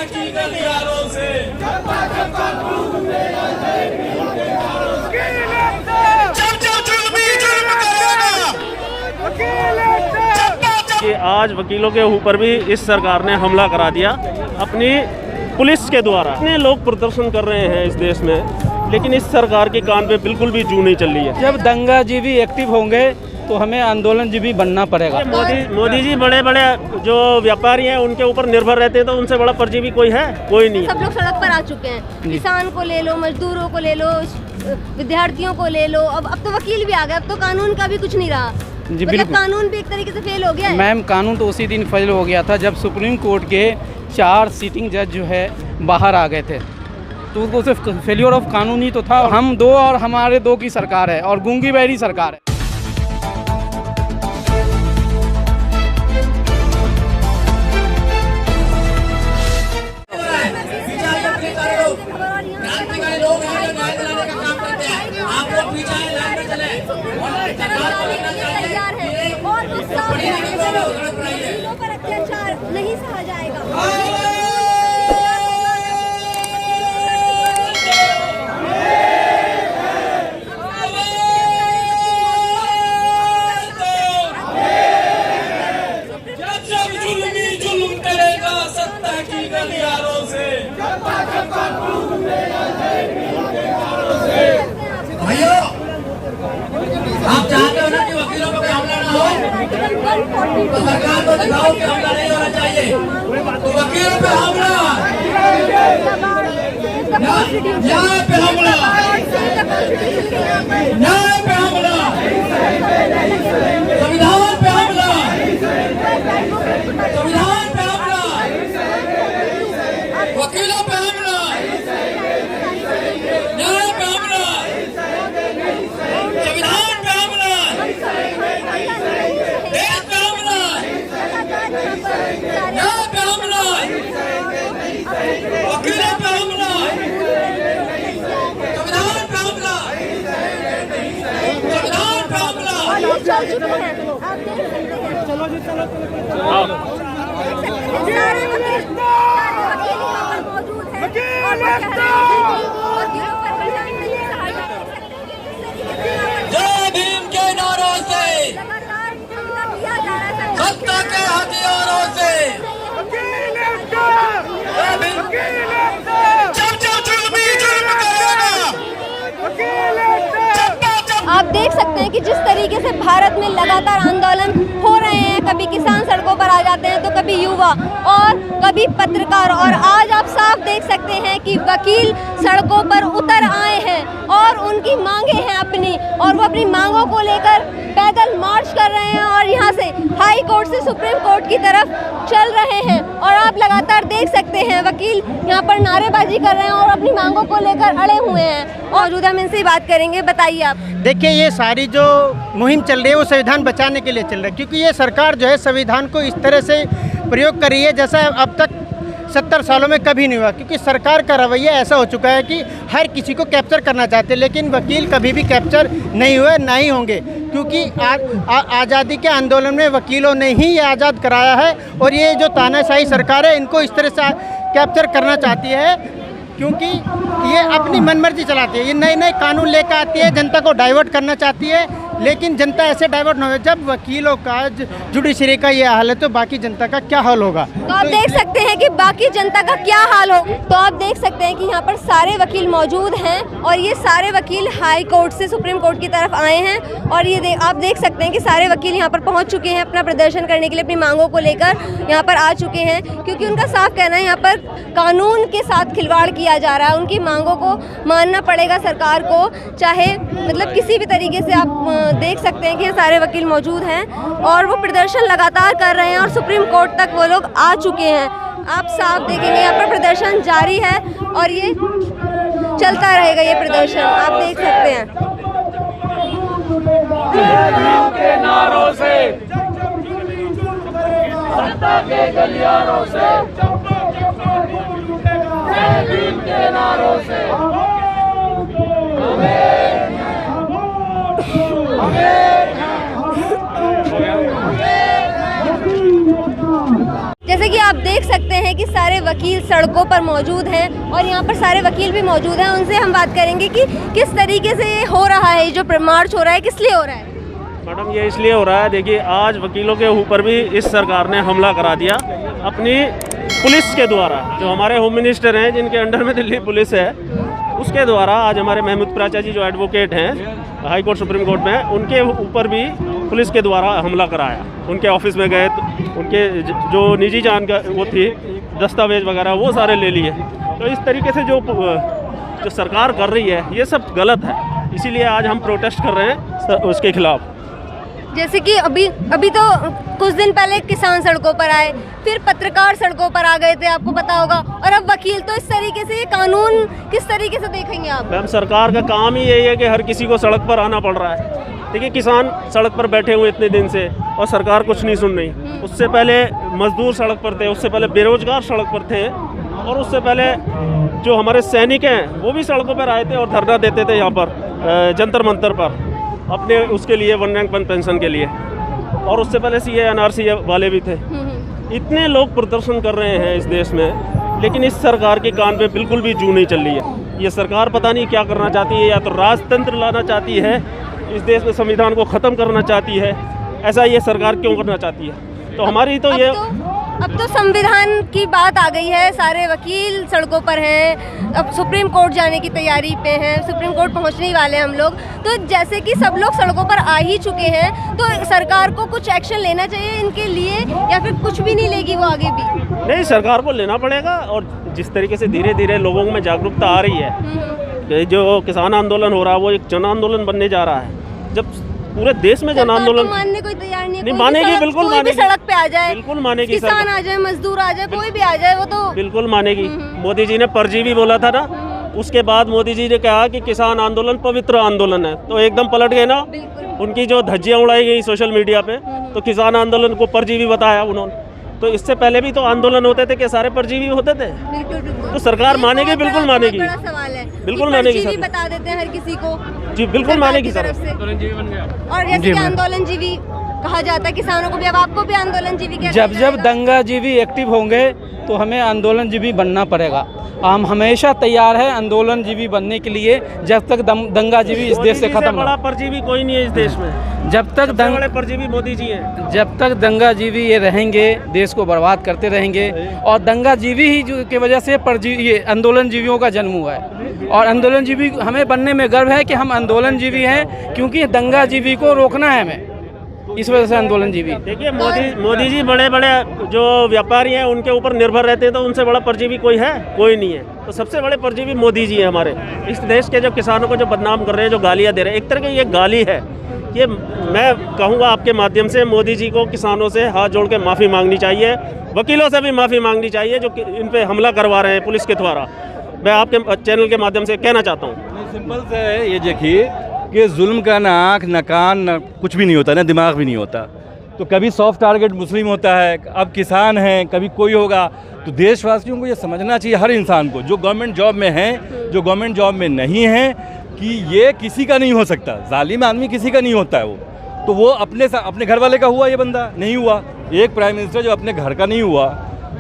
की गलियारों से कि आज वकीलों के ऊपर भी इस सरकार ने हमला करा दिया अपनी पुलिस के द्वारा। इतने लोग प्रदर्शन कर रहे हैं इस देश में, लेकिन इस सरकार के कान पे बिल्कुल भी जू नहीं चल रही है। जब दंगा जी भी एक्टिव होंगे तो हमें आंदोलन जी भी बनना पड़ेगा। मोदी जी बड़े बड़े जो व्यापारी हैं उनके ऊपर निर्भर रहते हैं, तो उनसे बड़ा परजीवी कोई है? कोई नहीं। सब लोग सड़क पर आ चुके हैं, किसान को ले लो, मजदूरों को ले लो, विद्यार्थियों को ले लो, अब तो वकील भी आ गए, अब तो कानून का भी कुछ नहीं रहा। जी मतलब कानून भी एक तरीके से फेल हो गया है। मैम, कानून तो उसी दिन फेल हो गया था जब सुप्रीम कोर्ट के 4 सीटिंग जज जो है बाहर आ गए थे, तो वो सिर्फ फेलियर ऑफ कानून ही तो था। हम 2 और हमारे 2 की सरकार है और गूंगी बहरी सरकार है। पर अत्याचार नहीं सहा जाएगा। जुल्म करेगा सत्ता की गलियारों से। भैया, आप चाहते हो ना कि वकीलों पर हमला ना हो, तो सरकार को दिखाओ कि हमला नहीं होना चाहिए। तो वकीलों पे हमला, न्याय पे हमला, न्याय पे हमला, संविधान पे हमला, संविधान पे हमला, वकीलों पे हमला, न्याय पे हमला, संविधान पे हमला, देश पे हमला, न्याय पे हमला, वकीलों पे हमला, संविधान पे हमला, संविधान पे हमला। चलो जी, चलो। सारे वकील यहाँ पर मौजूद हैं और वो कह रहे हैं कि वकीलों पर परेशान नहीं सहा जाएगा। जय भीम के नारों से, लगातार हमला किया जा रहा है सत्ता के हथियारों से। जय भीम। जब जुल्मी जुल्म करेगा। आप देख सकते हैं कि जिस तरीके से भारत में लगातार आंदोलन हो रहे हैं, कभी किसान सड़कों पर आ जाते हैं तो कभी युवा और कभी पत्रकार, और आज आप साफ देख सकते हैं कि वकील सड़कों पर उतर आए हैं और उनकी मांगे हैं अपनी, और वो अपनी मांगों को लेकर पैदल मार्च कर रहे हैं और यहाँ से हाई कोर्ट से सुप्रीम कोर्ट की तरफ चल रहे हैं। और आप लगातार देख सकते हैं वकील यहाँ पर नारेबाजी कर रहे हैं और अपनी मांगों को लेकर अड़े हुए हैं। और मौजूदा में इनसे बात करेंगे, बताइए आप। देखिए, ये सारी जो मुहिम चल रही है वो संविधान बचाने के लिए चल रही है, क्योंकि ये सरकार जो है संविधान को इस तरह से प्रयोग कर रही है जैसा अब तक 70 सालों में कभी नहीं हुआ। क्योंकि सरकार का रवैया ऐसा हो चुका है कि हर किसी को कैप्चर करना चाहते हैं, लेकिन वकील कभी भी कैप्चर नहीं हुए, ना ही होंगे, क्योंकि आज़ादी के आंदोलन में वकीलों ने ही ये आज़ाद कराया है। और ये जो तानाशाही सरकार है इनको इस तरह से कैप्चर करना चाहती है, क्योंकि ये अपनी मनमर्जी चलाती है। ये नए नए कानून लेकर आती है, जनता को डाइवर्ट करना चाहती है, लेकिन जनता ऐसे डाइवर्ट ना हो। जब वकीलों का, जुडिशरी का ये हाल है तो बाकी जनता का क्या हाल होगा। तो आप देख सकते हैं कि बाकी जनता का क्या हाल हो। तो आप देख सकते हैं कि यहाँ पर सारे वकील मौजूद हैं और ये सारे वकील हाई कोर्ट से सुप्रीम कोर्ट की तरफ आए हैं। और ये आप देख सकते हैं कि सारे वकील यहाँ पर पहुँच चुके हैं अपना प्रदर्शन करने के लिए, अपनी मांगों को लेकर यहाँ पर आ चुके हैं, क्योंकि उनका साफ कहना है यहाँ पर कानून के साथ खिलवाड़ किया जा रहा है। उनकी मांगों को मानना पड़ेगा सरकार को, चाहे मतलब किसी भी तरीके से। आप देख सकते हैं कि ये सारे वकील मौजूद हैं और वो प्रदर्शन लगातार कर रहे हैं और सुप्रीम कोर्ट तक वो लोग आ चुके हैं। आप साफ देखेंगे यहाँ पर प्रदर्शन जारी है और ये चलता रहेगा, ये प्रदर्शन आप देख सकते हैं। के नारों से, सत्ता के गलियारों से, जय भीम के नारों से। जैसे कि आप देख सकते हैं कि सारे वकील सड़कों पर मौजूद हैं और यहाँ पर सारे वकील भी मौजूद हैं। उनसे हम बात करेंगे कि किस तरीके से ये हो रहा है, जो मार्च हो रहा है किस लिए हो रहा है। मैडम ये इसलिए हो रहा है, देखिए आज वकीलों के ऊपर भी इस सरकार ने हमला करा दिया अपनी पुलिस के द्वारा। जो हमारे होम मिनिस्टर हैं जिनके अंडर में दिल्ली पुलिस है, उसके द्वारा आज हमारे महमूद प्राचा जी जो एडवोकेट हैं हाई कोर्ट सुप्रीम कोर्ट में, उनके ऊपर भी पुलिस के द्वारा हमला कराया। उनके ऑफिस में गए तो उनके जो निजी जानकारी वो थी, दस्तावेज वगैरह वो सारे ले लिए। तो इस तरीके से जो सरकार कर रही है ये सब गलत है, इसीलिए आज हम प्रोटेस्ट कर रहे हैं उसके खिलाफ। जैसे कि अभी तो कुछ दिन पहले किसान सड़कों पर आए, फिर पत्रकार सड़कों पर आ गए थे, आपको पता होगा, और अब वकील। तो इस तरीके से ये कानून किस तरीके से देखेंगे आप? मैम सरकार का काम ही यही है कि हर किसी को सड़क पर आना पड़ रहा है। देखिए किसान सड़क पर बैठे हुए इतने दिन से और सरकार कुछ नहीं सुन रही। उससे पहले मजदूर सड़क पर थे, उससे पहले बेरोजगार सड़क पर थे, और उससे पहले जो हमारे सैनिक हैं वो भी सड़कों पर आए थे और धरना देते थे यहाँ पर जंतर मंतर पर अपने उसके लिए 1 रैंक 1 पेंशन के लिए। और उससे पहले CA NRC वाले भी थे। इतने लोग प्रदर्शन कर रहे हैं इस देश में, लेकिन इस सरकार के कान पे बिल्कुल भी जू नहीं चल रही है। ये सरकार पता नहीं क्या करना चाहती है, या तो राजतंत्र लाना चाहती है, इस देश में संविधान को ख़त्म करना चाहती है। ऐसा ये सरकार क्यों करना चाहती है? तो हमारी तो ये अब तो संविधान की बात आ गई है, सारे वकील सड़कों पर हैं, अब सुप्रीम कोर्ट जाने की तैयारी पे हैं, सुप्रीम कोर्ट पहुंचने ही वाले हैं हम लोग। तो जैसे कि सब लोग सड़कों पर आ ही चुके हैं, तो सरकार को कुछ एक्शन लेना चाहिए इनके लिए, या फिर कुछ भी नहीं लेगी वो आगे भी? नहीं, सरकार को लेना पड़ेगा। और जिस तरीके से धीरे धीरे लोगों में जागरूकता आ रही है, जो किसान आंदोलन हो रहा है वो एक जन आंदोलन बनने जा रहा है। जब पूरे देश में जन आंदोलन मानने कोई तैयार नहीं है। मानेगी, बिल्कुल मानेगी, सड़क पे आ जाए, बिल्कुल मानेगी। किसान आ जाए, मजदूर आ जाए, कोई भी आ जाए, वो तो बिल्कुल मानेगी। मोदी जी ने परजीवी बोला था ना, उसके बाद मोदी जी ने कहा कि किसान आंदोलन पवित्र आंदोलन है, तो एकदम पलट गए ना। उनकी जो धज्जियां उड़ाई गई सोशल मीडिया पे, तो किसान आंदोलन को परजीवी बताया उन्होंने। तो इससे पहले भी तो आंदोलन होते थे कि सारे परजीवी होते थे। तो सरकार मानेगी, बिल्कुल मानेगी, बिल्कुल मानेगी सर। बता देते हैं हर किसी को। जी बिल्कुल मानेगी सर। और जैसे कि आंदोलनजीवी कहा जाता है किसानों को भी, अब आपको भी आंदोलनजीवी कहते हैं। जब दंगाजीवी एक्टिव होंगे तो हमें आंदोलनजीवी बनना पड़ेगा। हम हमेशा तैयार है आंदोलनजीवी बनने के लिए, जब तक दंगाजीवी इस देश से खत्म ना बड़ा परजीवी कोई नहीं है इस देश में। जब तक बड़े परजीवी मोदी जी हैं। जब तक दंगाजीवी ये रहेंगे, देश को बर्बाद करते रहेंगे। और दंगाजीवी ही की वजह से ये आंदोलनजीवियों का जन्म हुआ है। और आंदोलनजीवी हमें बनने में गर्व है कि हम आंदोलनजीवी हैं, क्योंकि दंगाजीवी को रोकना है हमें, इस वजह से आंदोलनजीवी। देखिए मोदी जी बड़े बड़े जो व्यापारी हैं उनके ऊपर निर्भर रहते हैं, तो उनसे बड़ा परजीवी कोई है? कोई नहीं है। तो सबसे बड़े परजीवी मोदी जी हैं हमारे। इस देश के जो किसानों को जो बदनाम कर रहे हैं, जो गालियाँ दे रहे हैं, एक तरह की ये गाली है। ये मैं कहूँगा आपके माध्यम से मोदी जी को किसानों से हाथ जोड़ के माफ़ी मांगनी चाहिए, वकीलों से भी माफ़ी मांगनी चाहिए जो इन पे हमला करवा रहे हैं पुलिस के द्वारा। मैं आपके चैनल के माध्यम से कहना चाहता हूँ। सिंपल से है, ये देखिए कि जुल्म का ना आँख न कान न कुछ भी नहीं होता, ना दिमाग भी नहीं होता। तो कभी सॉफ्ट टारगेट मुस्लिम होता है, अब किसान हैं, कभी कोई होगा। तो देशवासियों को ये समझना चाहिए, हर इंसान को, जो गवर्नमेंट जॉब में हैं, जो गवर्नमेंट जॉब में नहीं हैं, कि ये किसी का नहीं हो सकता। जालिम आदमी किसी का नहीं होता है। वो तो वो अपने घर वाले का हुआ, ये बंदा नहीं हुआ। एक प्राइम मिनिस्टर जो अपने घर का नहीं हुआ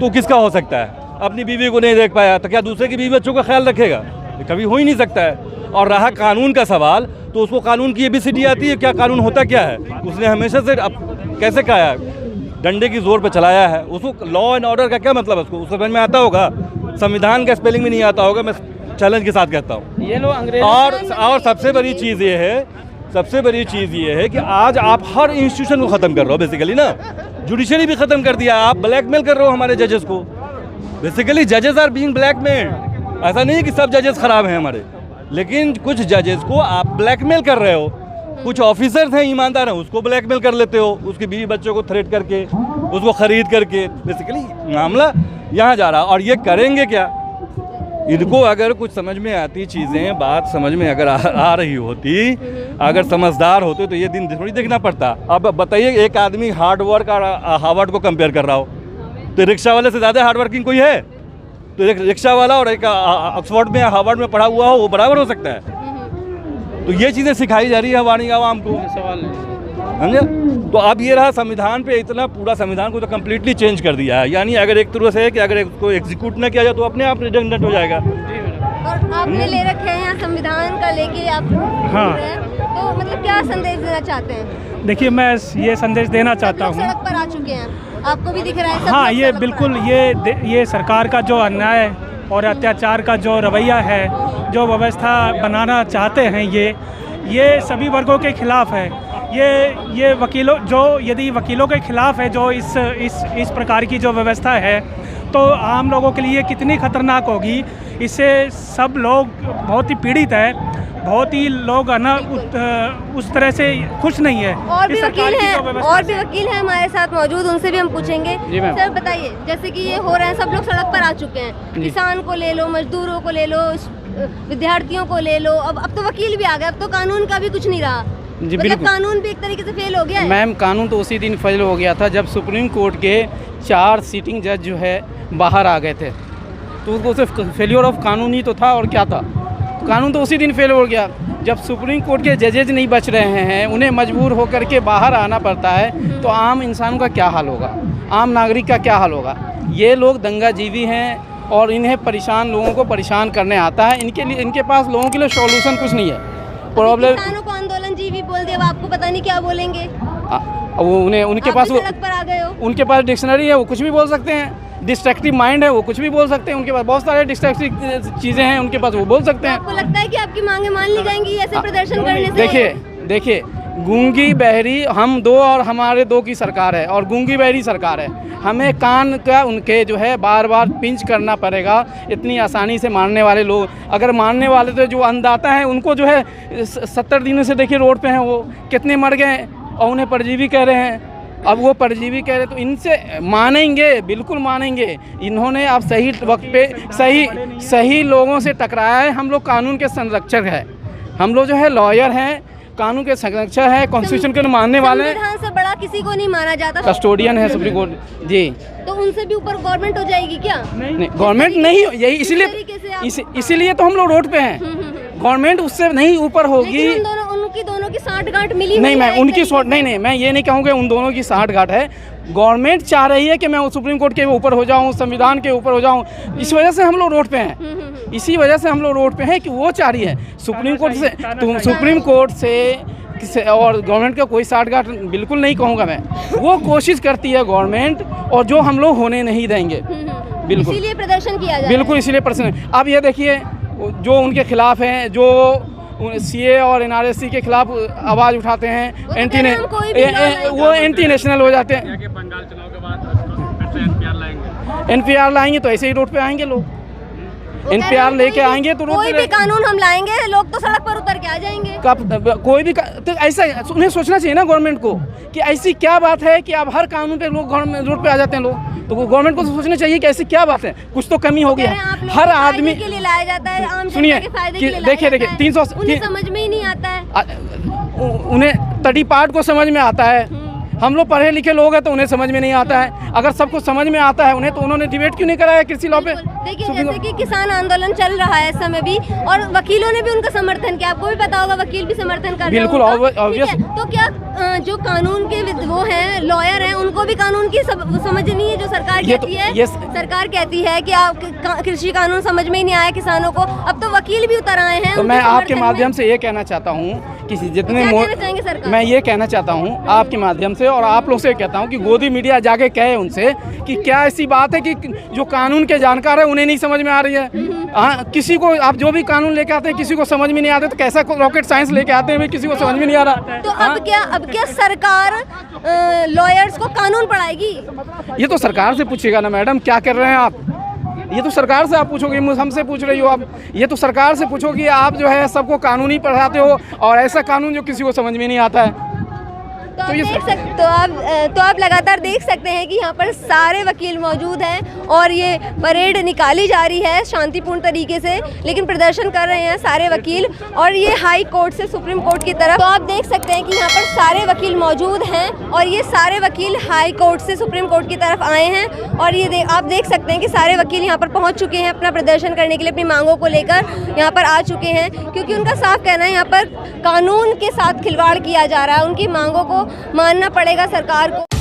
तो किसका हो सकता है? अपनी बीवी को नहीं देख पाया तो क्या दूसरे की बीवी बच्चों का ख्याल रखेगा? ये कभी हो ही नहीं सकता है। और रहा कानून का सवाल, तो उसको कानून की ABCD आती है, क्या कानून होता क्या है? उसने हमेशा से कैसे कहा है, डंडे की जोर पर चलाया है। उसको लॉ एंड ऑर्डर का क्या मतलब है? उसको समझ में आता होगा? संविधान का स्पेलिंग भी नहीं आता होगा। मैं चैलेंज के साथ कहता हूँ। ये लोग अंग्रेज। और सबसे बड़ी चीज़ ये है कि आज आप हर इंस्टीट्यूशन को ख़त्म कर रहे हो बेसिकली ना। जुडिशरी भी ख़त्म कर दिया, आप ब्लैकमेल कर रहे हो हमारे जजेस को। बेसिकली जजेस आर बीइंग ब्लैकमेल्ड। ऐसा नहीं है कि सब जजेस ख़राब हैं हमारे, लेकिन कुछ जजेस को आप ब्लैकमेल कर रहे हो। कुछ ऑफिसर्स हैं ईमानदार हैं, उसको ब्लैकमेल कर लेते हो, उसके बीवी बच्चों को थ्रेट करके, उसको ख़रीद करके। बेसिकली मामला यहाँ जा रहा। और ये करेंगे क्या? इनको अगर कुछ समझ में आती चीज़ें, बात समझ में अगर आ रही होती, अगर समझदार होते, तो ये दिन थोड़ी देखना पड़ता। अब बताइए, एक आदमी हार्ड वर्क और हार्वर्ड को कंपेयर कर रहा हो, तो रिक्शा वाले से ज़्यादा हार्ड वर्किंग कोई है? तो एक रिक्शा वाला और एक ऑक्सफोर्ड में हार्वर्ड में पढ़ा हुआ हो, वो बराबर हो सकता है? तो ये चीज़ें सिखाई जा रही है हमारी आवाम को। सवाल समझे? तो अब ये रहा संविधान पे इतना पूरा संविधान को तो कम्प्लीटली चेंज कर दिया है। यानी अगर एक तरह से है कि अगर उसको एग्जीक्यूट ना किया जाए तो अपने आप रिडंडेंट हो जाएगा। और आपने ले रखे हैं यहाँ संविधान का लेके आप हाँ। तो मतलब क्या संदेश देना चाहते हैं? देखिए, मैं ये संदेश देना चाहता सब लोग हूँ। सड़क पर आ चुके हैं, आपको भी दिख रहा है सब हाँ, लोग ये सड़क पर बिल्कुल आ रहे ये सरकार का जो अन्याय और अत्याचार का जो रवैया है, जो व्यवस्था बनाना चाहते हैं, ये सभी वर्गों के खिलाफ है। ये वकीलों जो यदि वकीलों के खिलाफ है जो इस प्रकार की जो व्यवस्था है, तो आम लोगों के लिए कितनी खतरनाक होगी। इससे सब लोग बहुत ही पीड़ित है, बहुत ही लोग उस तरह से खुश नहीं है। और भी इस सरकार वकील की हैं जो व्यवस्था से। है हमारे साथ मौजूद, उनसे भी हम पूछेंगे। जी मैम। सर बताइए, जैसे कि ये हो रहा है, सब लोग सड़क पर आ चुके हैं, किसान को ले लो, मजदूरों को ले लो, विद्यार्थियों को ले लो, अब तो वकील भी आ गए, अब तो कानून का भी कुछ नहीं रहा। जी मतलब बिल्कुल कानून भी एक तरीके से फेल हो गया है। मैम, कानून तो उसी दिन फेल हो गया था जब सुप्रीम कोर्ट के 4 सीटिंग जज जो है बाहर आ गए थे। तो उसको सिर्फ फेलियर ऑफ कानून ही तो था, और क्या था। तो कानून तो उसी दिन फेल हो गया जब सुप्रीम कोर्ट के जजेज नहीं बच रहे हैं, उन्हें मजबूर होकर के बाहर आना पड़ता है। तो आम इंसान का क्या हाल होगा, आम नागरिक का क्या हाल होगा। ये लोग दंगाजीवी हैं और इन्हें लोगों को परेशान करने आता है। इनके पास लोगों के लिए सॉल्यूशन कुछ नहीं है। प्रॉब्लम किसानों को आंदोलन जीवी बोल दिया, अब आपको पता नहीं क्या बोलेंगे। वो उनके आप पास भी सड़क पर आ गए हो। उनके पास डिक्शनरी है, वो कुछ भी बोल सकते हैं। डिस्ट्रक्टिव माइंड है, वो कुछ भी बोल सकते हैं। उनके पास बहुत सारे डिस्ट्रक्टिव चीज़ें हैं उनके पास, वो बोल सकते हैं। आपको लगता है कि आपकी मांगे मान ली जाएंगी ऐसे प्रदर्शन करने से? देखिए गूंगी बहरी हम दो और हमारे दो की सरकार है, और गूंगी बहरी सरकार है। हमें कान का उनके जो है बार बार पिंच करना पड़ेगा। इतनी आसानी से मारने वाले लोग, अगर मारने वाले तो जो अन्नदाता हैं उनको जो है 70 दिनों से देखिए रोड पे हैं, वो कितने मर गए और उन्हें परजीवी कह रहे हैं। अब वो परजीवी कह रहे तो इनसे मानेंगे, बिल्कुल मानेंगे। इन्होंने अब सही वक्त पे सही लोगों से टकराया है। हम लोग कानून के संरक्षक हैं, हम लोग जो है लॉयर हैं, कानून के संरक्षक है, कॉन्स्टिट्यूशन के मानने वाले हैं। संविधान से बड़ा किसी को नहीं माना जाता। कस्टोडियन है सुप्रीम कोर्ट जी। तो उनसे भी ऊपर गवर्नमेंट हो जाएगी क्या? नहीं, गवर्नमेंट नहीं, यही इसीलिए तो हम लोग रोड पे हैं। गवर्नमेंट उससे नहीं ऊपर होगी। उनकी दोनों की साठगांठ मिली नहीं, मैं उनकी नहीं, मैं ये नहीं कहूँगा उन दोनों की साठगांठ है। गवर्नमेंट चाह रही है कि मैं सुप्रीम कोर्ट के ऊपर हो जाऊँ, संविधान के ऊपर हो जाऊँ। इस वजह से हम लोग रोड पे हैं, इसी वजह से हम लोग रोड पे हैं कि वो चाह रही है सुप्रीम कोर्ट से और गवर्नमेंट का कोई साठगांठ बिल्कुल नहीं कहूँगा मैं। वो कोशिश करती है गवर्नमेंट, और जो हम लोग होने नहीं देंगे। बिल्कुल इसीलिए प्रदर्शन किया जाए। बिल्कुल इसीलिए प्रदर्शन। अब ये देखिए, जो उनके खिलाफ हैं, जो सीए और एनआरसी के खिलाफ आवाज़ उठाते हैं, वो एंटी नेशनल हो जाते हैं। बंगाल चुनाव के बाद एनपीआर लाएंगे तो ऐसे ही रोड पे आएंगे लोग। एनपीआर लेके आएंगे तो रोड कोई भी कानून हम लाएंगे, लोग तो सड़क पर उतर के आ जाएंगे। कोई भी तो ऐसा उन्हें सोचना चाहिए ना गवर्नमेंट को, कि ऐसी क्या बात है कि अब हर कानून पे लोग रोड पे आ जाते हैं लोग। तो गवर्नमेंट को तो सोचना चाहिए कि ऐसी क्या बात है, कुछ तो कमी होगी। हर आदमी के लिए लाया जाता है, आम सुनिए, देखिए 300 उन्हें समझ में ही नहीं आता है। उन्हें तटी पार्ट को समझ में आता है। हम लोग पढ़े लिखे लोग हैं तो उन्हें समझ में नहीं आता है। अगर सबको समझ में आता है उन्हें, तो उन्होंने डिबेट क्यों नहीं कराया कृषि लॉ पे? देखिए, जैसे कि किसान आंदोलन चल रहा है इस समय भी, और वकीलों ने भी उनका समर्थन किया। आपको भी पता होगा, वकील भी समर्थन कर रहे हैं। बिल्कुल ऑब्वियस। तो क्या जो कानून के वो हैं, लॉयर हैं, उनको भी कानून की समझ नहीं है? जो सरकार कहती है, सरकार कहती है कि आप कृषि कानून समझ में ही नहीं आया किसानों को, अब तो वकील भी उतर आए हैं। तो मैं आपके माध्यम से ये कहना चाहता हूँ कि जितने मैं ये कहना चाहता हूँ आपके माध्यम से, और आप लोग से कहता हूँ कि गोदी मीडिया जाके कहे उनसे कि क्या ऐसी बात है कि जो कानून के जानकार है उन्हें नहीं समझ में आ रही है। हाँ, किसी को आप जो भी कानून लेके आते हैं किसी को समझ में नहीं आते, तो कैसा रॉकेट साइंस लेके आते हैं किसी को समझ में नहीं आ रहा। तो अब क्या सरकार लॉयर्स को कानून पढ़ाएगी? ये तो सरकार से पूछेगा ना मैडम, क्या कर रहे हैं आप। ये तो सरकार से आप पूछोगे, हमसे पूछ रही हो आप। ये तो सरकार से पूछोगे, आप जो है सबको कानून ही पढ़ाते हो, और ऐसा कानून जो किसी को समझ में नहीं आता है। तो आप लगातार देख सकते हैं कि यहाँ पर सारे वकील मौजूद हैं, और ये परेड निकाली जा रही है शांतिपूर्ण तरीके से, लेकिन प्रदर्शन कर रहे हैं सारे वकील, और ये हाई कोर्ट से सुप्रीम कोर्ट की तरफ। तो आप देख सकते हैं कि यहाँ पर सारे वकील मौजूद हैं, और ये सारे वकील हाई कोर्ट से सुप्रीम कोर्ट की तरफ आए हैं, और ये आप देख सकते हैं कि सारे वकील यहाँ पर पहुँच चुके हैं अपना प्रदर्शन करने के लिए, अपनी मांगों को लेकर यहाँ पर आ चुके हैं, क्योंकि उनका साफ कहना है यहाँ पर कानून के साथ खिलवाड़ किया जा रहा है। उनकी मांगों को मानना पड़ेगा सरकार को।